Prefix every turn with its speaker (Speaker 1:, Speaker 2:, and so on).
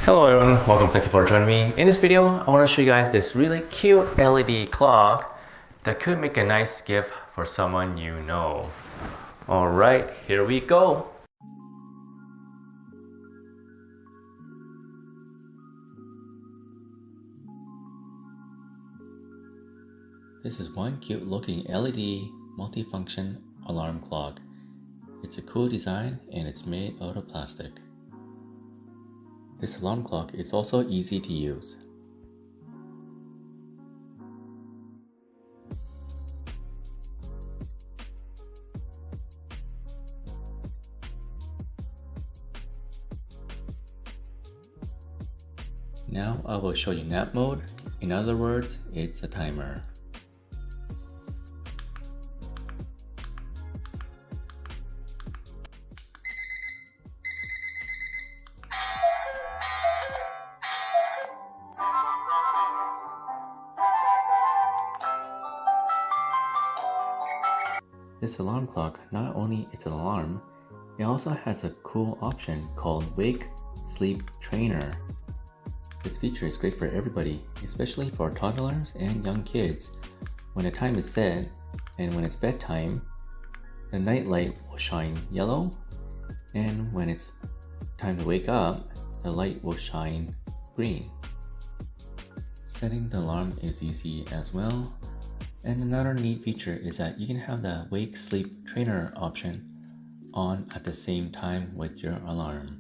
Speaker 1: Hello everyone, welcome, thank you for joining me. In this video, I want to show you guys this really cute LED clock that could make a nice gift for someone you know. Alright, here we go! This is one cute looking LED multifunction alarm clock. It's a cool design and it's made out of plastic. This alarm clock is also easy to use. Now I will show you nap mode. In other words, it's a timer. This alarm clock, not only it's an alarm, it also has a cool option called Wake Sleep Trainer. This feature is great for everybody, especially for toddlers and young kids. When the time is set and when it's bedtime, the night light will shine yellow, and when it's time to wake up, the light will shine green. Setting the alarm is easy as well. And another neat feature is that you can have the Wake Sleep Trainer option on at the same time with your alarm.